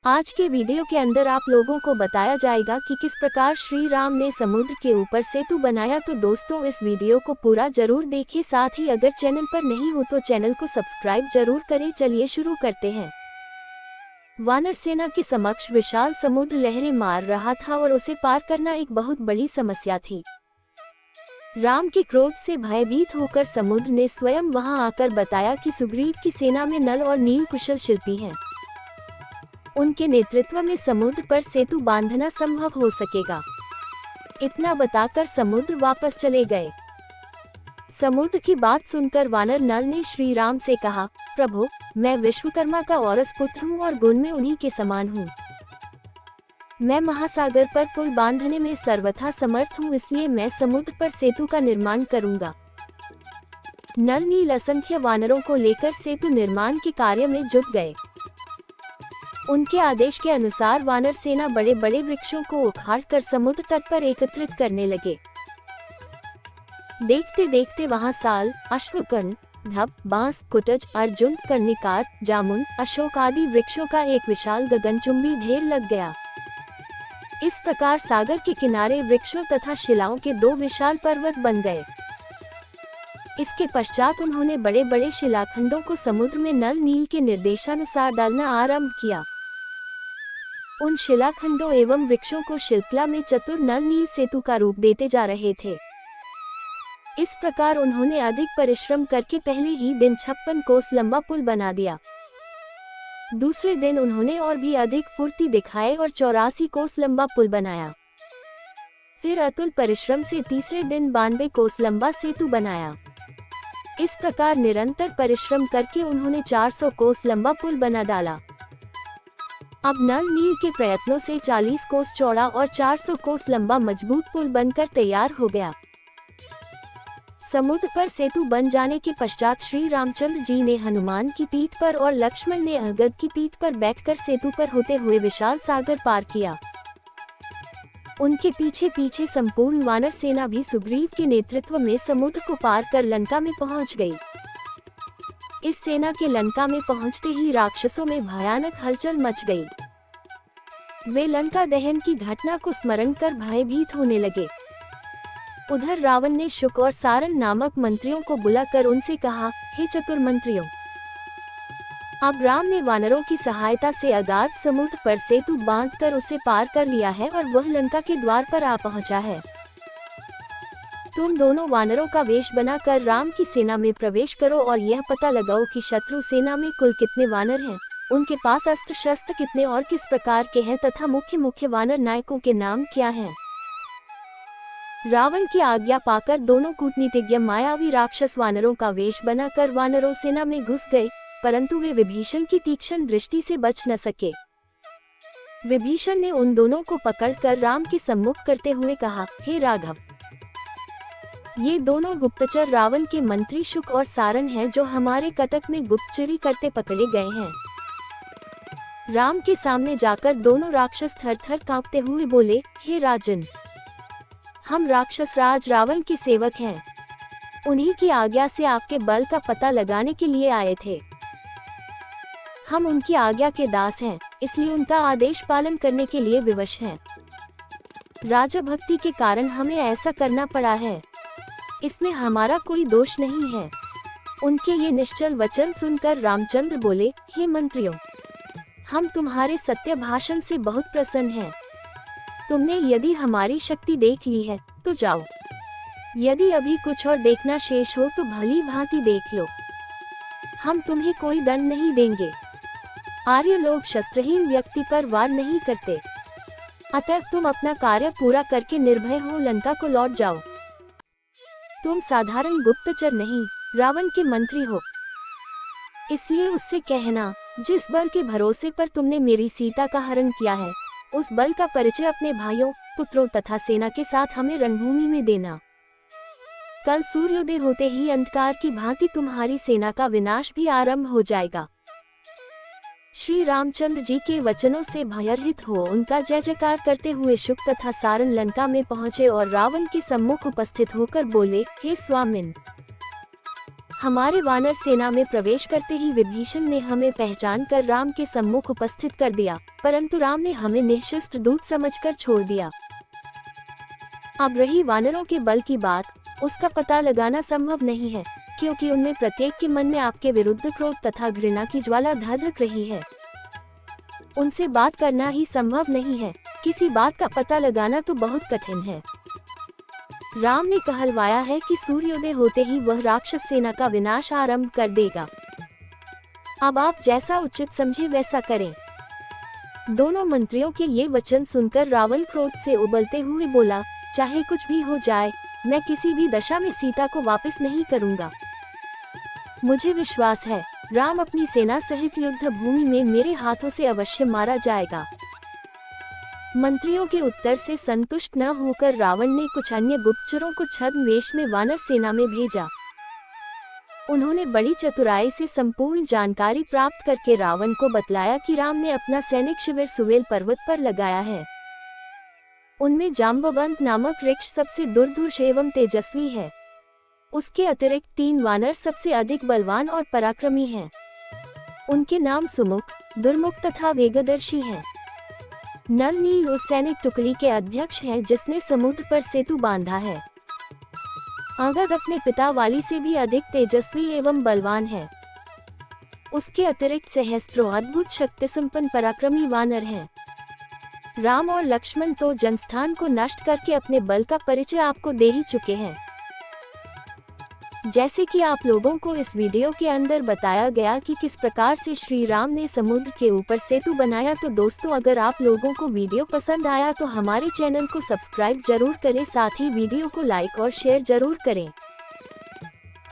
आज के वीडियो के अंदर आप लोगों को बताया जाएगा कि किस प्रकार श्री राम ने समुद्र के ऊपर सेतु बनाया। तो दोस्तों इस वीडियो को पूरा जरूर देखिए, साथ ही अगर चैनल पर नहीं हो तो चैनल को सब्सक्राइब जरूर करें। चलिए शुरू करते हैं। वानर सेना के समक्ष विशाल समुद्र लहरें मार रहा था और उसे पार करना एक बहुत बड़ी समस्या थी। राम के क्रोध से भयभीत होकर समुद्र ने स्वयं वहां आकर बताया कि सुग्रीव की सेना में नल और नील कुशल शिल्पी हैं। उनके नेतृत्व में समुद्र पर सेतु बांधना संभव हो सकेगा। इतना बताकर समुद्र वापस चले गए। समुद्र की बात सुनकर वानर नल ने श्री राम से कहा, प्रभु, मैं विश्वकर्मा का औरस पुत्र हूँ और गुण में उन्हीं के समान हूँ। मैं महासागर पर पुल बांधने में सर्वथा समर्थ हूँ, इसलिए मैं समुद्र पर सेतु का निर्माण करूँगा। नल नील असंख्य वानरों को लेकर सेतु निर्माण के कार्य में जुट गए। उनके आदेश के अनुसार वानर सेना बड़े बड़े वृक्षों को उखाड़कर समुद्र तट पर एकत्रित करने लगे। देखते देखते वहां साल, अश्वकर्ण, धप, बांस, कुटज, अर्जुन, कर्णिकार, जामुन, अशोक आदि वृक्षों का एक विशाल गगनचुंबी ढेर लग गया। इस प्रकार सागर के किनारे वृक्षों तथा शिलाओं के दो विशाल पर्वत बन गए। इसके पश्चात उन्होंने बड़े बड़े शिलाखंडों को समुद्र में नल नील के निर्देशानुसार डालना आरंभ किया। उन शिलाखंडों एवं वृक्षों को शिल्पकला में चतुर नल नील सेतु का रूप देते जा रहे थे। इस प्रकार उन्होंने अधिक परिश्रम करके पहले ही दिन 56 कोस लंबा पुल बना दिया। दूसरे दिन उन्होंने और भी अधिक फुर्ती दिखाए और 84 कोस लंबा पुल बनाया। फिर अतुल परिश्रम से तीसरे दिन 92 कोस लंबा सेतु बनाया। इस प्रकार निरंतर परिश्रम करके उन्होंने 400 कोस लंबा पुल बना डाला। अब नल नील के प्रयत्नों से 40 कोस चौड़ा और 400 कोस लंबा मजबूत पुल बनकर तैयार हो गया। समुद्र पर सेतु बन जाने के पश्चात श्री रामचंद्र जी ने हनुमान की पीठ पर और लक्ष्मण ने अंगद की पीठ पर बैठकर सेतु पर होते हुए विशाल सागर पार किया। उनके पीछे पीछे संपूर्ण वानर सेना भी सुग्रीव के नेतृत्व में समुद्र को पार कर लंका में पहुंच गई। इस सेना के लंका में पहुंचते ही राक्षसों में भयानक हलचल मच गई। वे लंका दहन की घटना को स्मरण कर भयभीत होने लगे। उधर रावण ने शुक और सारन नामक मंत्रियों को बुलाकर उनसे कहा, हे चतुर मंत्रियों, अब राम ने वानरों की सहायता से अगाध समुद्र पर सेतु बांधकर उसे पार कर लिया है और वह लंका के द्वार पर आ पहुंचा है। तुम दोनों वानरों का वेश बनाकर राम की सेना में प्रवेश करो और यह पता लगाओ कि शत्रु सेना में कुल कितने वानर हैं, उनके पास अस्त्र शस्त्र कितने और किस प्रकार के हैं तथा मुख्य मुख्य वानर नायकों के नाम क्या हैं। रावण की आज्ञा पाकर दोनों कूटनीतिज्ञ मायावी राक्षस वानरों का वेश बनाकर वानरों सेना में घुस गए, परंतु वे विभीषण की तीक्ष्ण दृष्टि से बच न सके। विभीषण ने उन दोनों को पकड़कर राम के सम्मुख करते हुए कहा, हे राघव, ये दोनों गुप्तचर रावण के मंत्री शुक और सारन हैं जो हमारे कटक में गुप्तचरी करते पकड़े गए हैं। राम के सामने जाकर दोनों राक्षस थर थर कांपते हुए बोले, हे राजन, हम राक्षस राज रावण के सेवक हैं। उन्हीं की आज्ञा से आपके बल का पता लगाने के लिए आए थे। हम उनकी आज्ञा के दास हैं, इसलिए उनका आदेश पालन करने के लिए विवश हैं। राजा भक्ति के कारण हमें ऐसा करना पड़ा है, इसमें हमारा कोई दोष नहीं है। उनके ये निश्चल वचन सुनकर रामचंद्र बोले, हे मंत्रियों, हम तुम्हारे सत्य भाषण से बहुत प्रसन्न हैं। तुमने यदि हमारी शक्ति देख ली है तो जाओ, यदि अभी कुछ और देखना शेष हो तो भली भांति देख लो। हम तुम्हें कोई दंड नहीं देंगे। आर्य लोग शस्त्रहीन व्यक्ति पर वार नहीं करते, अतः तुम अपना कार्य पूरा करके निर्भय हो लंका को लौट जाओ। तुम साधारण गुप्तचर नहीं, रावण के मंत्री हो, इसलिए उससे कहना, जिस बल के भरोसे पर तुमने मेरी सीता का हरण किया है, उस बल का परिचय अपने भाइयों, पुत्रों तथा सेना के साथ हमें रणभूमि में देना। कल सूर्योदय होते ही अंधकार की भांति तुम्हारी सेना का विनाश भी आरंभ हो जाएगा। श्री रामचंद्र जी के वचनों से भयरहित हो उनका जय जयकार करते हुए शुक तथा सारन लंका में पहुंचे और रावण के सम्मुख उपस्थित होकर बोले, हे स्वामिन, हमारे वानर सेना में प्रवेश करते ही विभीषण ने हमें पहचान कर राम के सम्मुख उपस्थित कर दिया, परंतु राम ने हमें निःशस्त्र दूत समझकर छोड़ दिया। अब रही वानरों के बल की बात, उसका पता लगाना संभव नहीं है, क्योंकि उनमें प्रत्येक के मन में आपके विरुद्ध क्रोध तथा घृणा की ज्वाला धधक रही है। उनसे बात करना ही संभव नहीं है, किसी बात का पता लगाना तो बहुत कठिन है। राम ने कहलवाया है कि सूर्योदय होते ही वह राक्षस सेना का विनाश आरंभ कर देगा। अब आप जैसा उचित समझे वैसा करें। दोनों मंत्रियों के ये वचन सुनकर रावण क्रोध से उबलते हुए बोला, चाहे कुछ भी हो जाए, मैं किसी भी दशा में सीता को वापस नहीं करूंगा। मुझे विश्वास है, राम अपनी सेना सहित युद्ध भूमि में मेरे हाथों से अवश्य मारा जाएगा। मंत्रियों के उत्तर से संतुष्ट न होकर रावण ने कुछ अन्य गुप्तचरों को छद्म वेश में वानर सेना में भेजा। उन्होंने बड़ी चतुराई से संपूर्ण जानकारी प्राप्त करके रावण को बतलाया कि राम ने अपना सैनिक शिविर सुवेल पर्वत पर लगाया है। उनमें जाम्बवंत नामक वृक्ष सबसे दुर्धर्ष एवं तेजस्वी है। उसके अतिरिक्त 3 वानर सबसे अधिक बलवान और पराक्रमी हैं। उनके नाम सुमुख, दुर्मुख तथा वेगदर्शी हैं। नल नील उस सैनिक टुकड़ी के अध्यक्ष हैं जिसने समुद्र पर सेतु बांधा है। अंगद अपने पिता वाली से भी अधिक तेजस्वी एवं बलवान है। उसके अतिरिक्त सहस्त्रों अद्भुत शक्ति संपन्न पराक्रमी वानर हैं। राम और लक्ष्मण तो जनस्थान को नष्ट करके अपने बल का परिचय आपको दे ही चुके हैं। जैसे कि आप लोगों को इस वीडियो के अंदर बताया गया कि किस प्रकार से श्री राम ने समुद्र के ऊपर सेतु बनाया। तो दोस्तों, अगर आप लोगों को वीडियो पसंद आया तो हमारे चैनल को सब्सक्राइब जरूर करें, साथ ही वीडियो को लाइक और शेयर जरूर करें।